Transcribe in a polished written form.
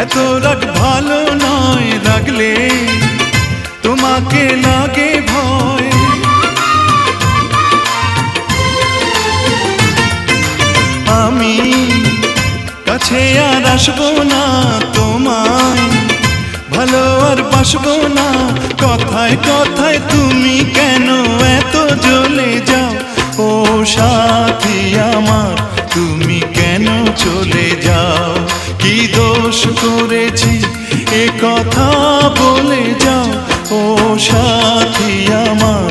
এত রাগ ভালো নয়, রাগলে তোমাকে লাগে ভয়। আমি কাছে আর আসবো না, তোমায় ভালো আর বাসবো না। কথায় কথায় তুমি কেন এত জ্বলে যাও? ও সাথী আমার, তুমি কেন চলে যাও? কি দোষ করেছি এ কথা বলে যাও। ও সাথী আমার,